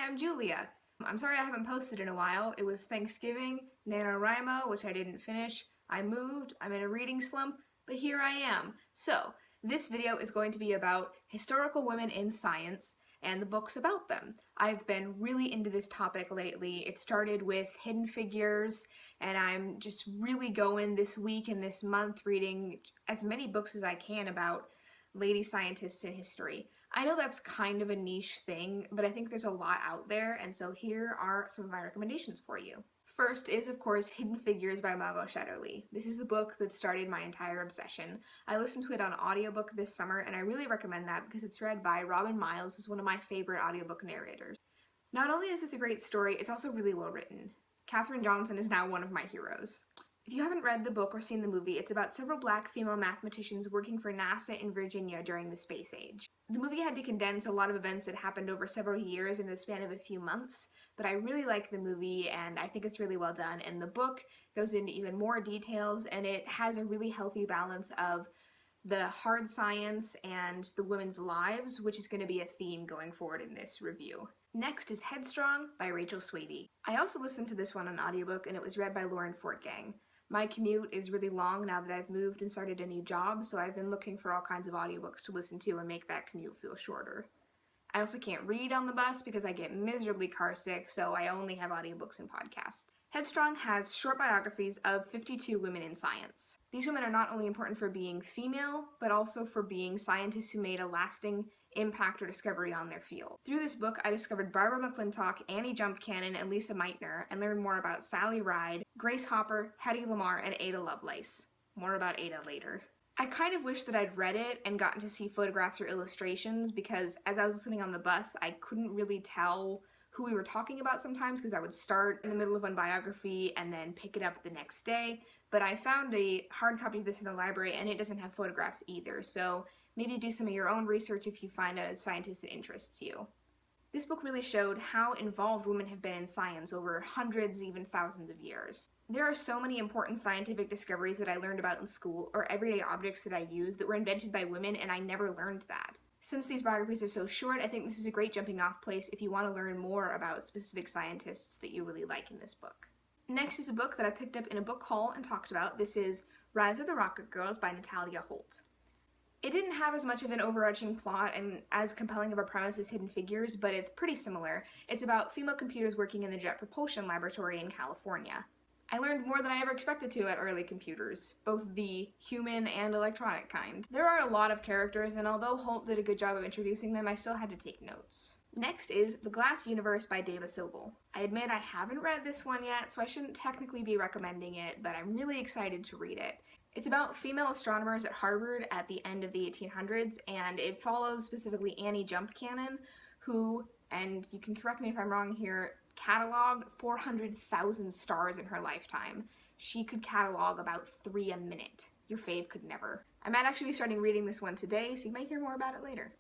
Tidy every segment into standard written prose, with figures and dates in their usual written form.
I'm Julia. I'm sorry I haven't posted in a while. It was Thanksgiving, NaNoWriMo, which I didn't finish. I moved, I'm in a reading slump, but here I am. So, this video is going to be about historical women in science and the books about them. I've been really into this topic lately. It started with Hidden Figures, and I'm just really going this week and this month reading as many books as I can about lady scientists in history. I know that's kind of a niche thing, but I think there's a lot out there, and so here are some of my recommendations for you. First is, of course, Hidden Figures by Margot Shetterly. This is the book that started my entire obsession. I listened to it on audiobook this summer, and I really recommend that because it's read by Robin Miles, who's one of my favorite audiobook narrators. Not only is this a great story, it's also really well written. Katherine Johnson is now one of my heroes. If you haven't read the book or seen the movie, it's about several black female mathematicians working for NASA in Virginia during the space age. The movie had to condense a lot of events that happened over several years in the span of a few months, but I really like the movie and I think it's really well done, and the book goes into even more details and it has a really healthy balance of the hard science and the women's lives, which is going to be a theme going forward in this review. Next is Headstrong by Rachel Swaby. I also listened to this one on audiobook and it was read by Lauren Fortgang. My commute is really long now that I've moved and started a new job, so I've been looking for all kinds of audiobooks to listen to and make that commute feel shorter. I also can't read on the bus because I get miserably car sick, so I only have audiobooks and podcasts. Headstrong has short biographies of 52 women in science. These women are not only important for being female, but also for being scientists who made a lasting impact or discovery on their field. Through this book, I discovered Barbara Mcclintock, Annie Jumpcannon, and Lisa Meitner, and learned more about Sally Ride, Grace Hopper, Hedy Lamarr, and Ada Lovelace. More about Ada later. I kind of wish that I'd read it and gotten to see photographs or illustrations because as I was listening on the bus, I couldn't really tell who we were talking about sometimes because I would start in the middle of one biography and then pick it up the next day. But I found a hard copy of this in the library and it doesn't have photographs either, so maybe do some of your own research if you find a scientist that interests you. This book really showed how involved women have been in science over hundreds, even thousands of years. There are so many important scientific discoveries that I learned about in school, or everyday objects that I use, that were invented by women, and I never learned that. Since these biographies are so short, I think this is a great jumping off place if you want to learn more about specific scientists that you really like in this book. Next is a book that I picked up in a book haul and talked about. This is Rise of the Rocket Girls by Natalia Holt. It didn't have as much of an overarching plot and as compelling of a premise as Hidden Figures, but it's pretty similar. It's about female computers working in the Jet Propulsion Laboratory in California. I learned more than I ever expected to at early computers, both the human and electronic kind. There are a lot of characters, and although Holt did a good job of introducing them, I still had to take notes. Next is The Glass Universe by Dava Sobel. I admit I haven't read this one yet, so I shouldn't technically be recommending it, but I'm really excited to read it. It's about female astronomers at Harvard at the end of the 1800s, and it follows specifically Annie Jumpcannon, who, and you can correct me if I'm wrong here, cataloged 400,000 stars in her lifetime. She could catalog about 3 a minute. Your fave could never. I might actually be starting reading this one today, so you might hear more about it later.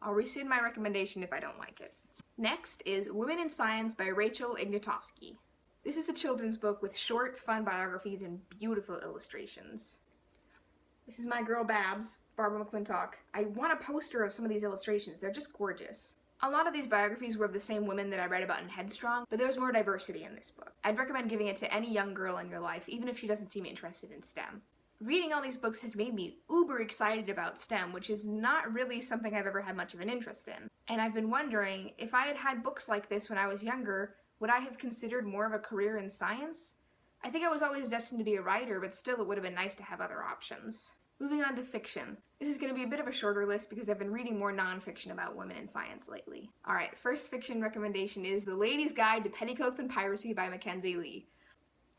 I'll rescind my recommendation if I don't like it. Next is Women in Science by Rachel Ignotofsky. This is a children's book with short, fun biographies and beautiful illustrations. This is my girl Babs, Barbara Mcclintock. I want a poster of some of these illustrations. They're just gorgeous. A lot of these biographies were of the same women that I read about in Headstrong, but there's more diversity in this book. I'd recommend giving it to any young girl in your life, even if she doesn't seem interested in STEM. Reading all these books has made me uber excited about STEM, which is not really something I've ever had much of an interest in. And I've been wondering, if I had had books like this when I was younger, would I have considered more of a career in science? I think I was always destined to be a writer, but still it would have been nice to have other options. Moving on to fiction. This is going to be a bit of a shorter list because I've been reading more non-fiction about women in science lately. Alright, first fiction recommendation is The Lady's Guide to Petticoats and Piracy by Mackenzi Lee.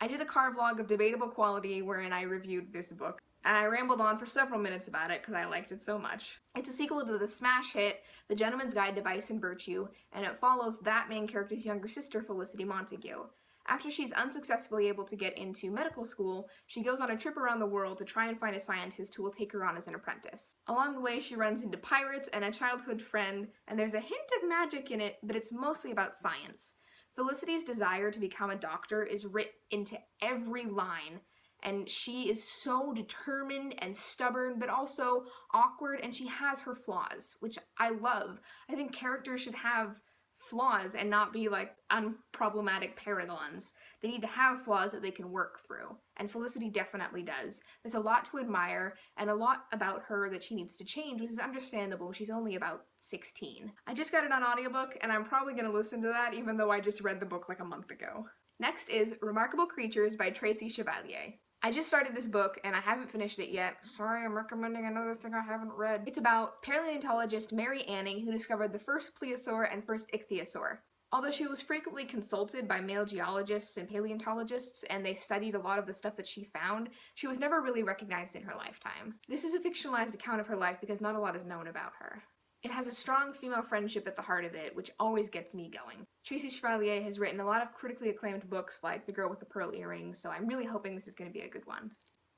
I did a car vlog of debatable quality wherein I reviewed this book, and I rambled on for several minutes about it because I liked it so much. It's a sequel to the smash hit The Gentleman's Guide to Vice and Virtue, and it follows that main character's younger sister, Felicity Montague. After she's unsuccessfully able to get into medical school, she goes on a trip around the world to try and find a scientist who will take her on as an apprentice. Along the way, she runs into pirates and a childhood friend, and there's a hint of magic in it, but it's mostly about science. Felicity's desire to become a doctor is writ into every line, and she is so determined and stubborn, but also awkward, and she has her flaws, which I love. I think characters should have flaws and not be like unproblematic paragons. They need to have flaws that they can work through, and Felicity definitely does. There's a lot to admire and a lot about her that she needs to change, which is understandable. She's only about 16. I just got it on audiobook and I'm probably gonna listen to that even though I just read the book like a month ago. Next is Remarkable Creatures by Tracy Chevalier. I just started this book and I haven't finished it yet. Sorry, I'm recommending another thing I haven't read. It's about paleontologist Mary Anning, who discovered the first plesiosaur and first ichthyosaur. Although she was frequently consulted by male geologists and paleontologists, and they studied a lot of the stuff that she found, she was never really recognized in her lifetime. This is a fictionalized account of her life because not a lot is known about her. It has a strong female friendship at the heart of it, which always gets me going. Tracy Chevalier has written a lot of critically acclaimed books like The Girl with the Pearl Earrings, so I'm really hoping this is going to be a good one.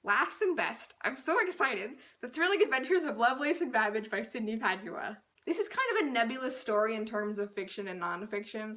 Last and best, I'm so excited, The Thrilling Adventures of Lovelace and Babbage by Sydney Padua. This is kind of a nebulous story in terms of fiction and nonfiction.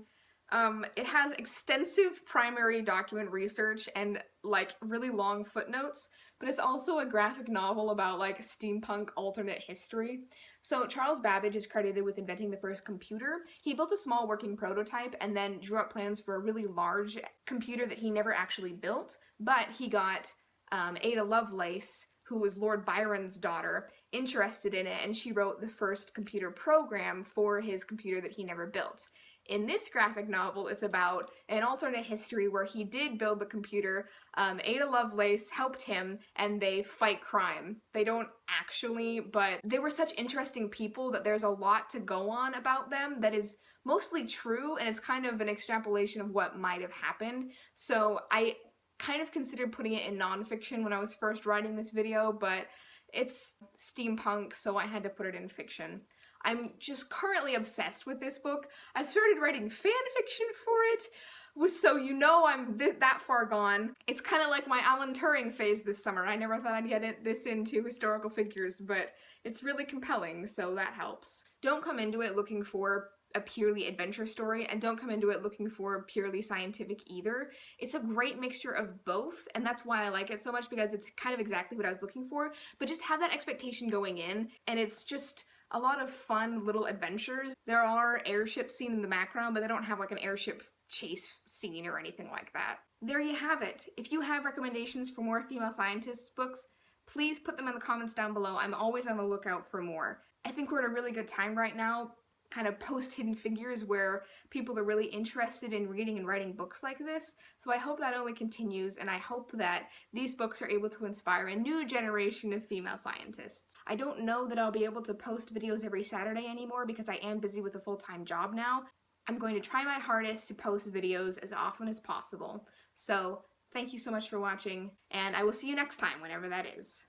It has extensive primary document research and like really long footnotes, but it's also a graphic novel about like steampunk alternate history. So Charles Babbage is credited with inventing the first computer. He built a small working prototype and then drew up plans for a really large computer that he never actually built, but he got Ada Lovelace, who was Lord Byron's daughter, interested in it, and she wrote the first computer program for his computer that he never built. In this graphic novel, it's about an alternate history where he did build the computer, Ada Lovelace helped him, and they fight crime. They don't actually, but they were such interesting people that there's a lot to go on about them that is mostly true, and it's kind of an extrapolation of what might have happened. So I kind of considered putting it in nonfiction when I was first writing this video, but it's steampunk, so I had to put it in fiction. I'm just currently obsessed with this book. I've started writing fan fiction for it, so you know I'm that far gone. It's kind of like my Alan Turing phase this summer. I never thought I'd get this into historical figures, but it's really compelling, so that helps. Don't come into it looking for a purely adventure story, and don't come into it looking for purely scientific either. It's a great mixture of both, and that's why I like it so much, because it's kind of exactly what I was looking for, but just have that expectation going in, and it's just a lot of fun little adventures. There are airships seen in the background, but they don't have like an airship chase scene or anything like that. There you have it. If you have recommendations for more female scientists books, please put them in the comments down below. I'm always on the lookout for more. I think we're at a really good time right now, kind of post-Hidden Figures, where people are really interested in reading and writing books like this, so I hope that only continues, and I hope that these books are able to inspire a new generation of female scientists. I don't know that I'll be able to post videos every Saturday anymore because I am busy with a full-time job now. I'm going to try my hardest to post videos as often as possible, so thank you so much for watching, and I will see you next time, whenever that is.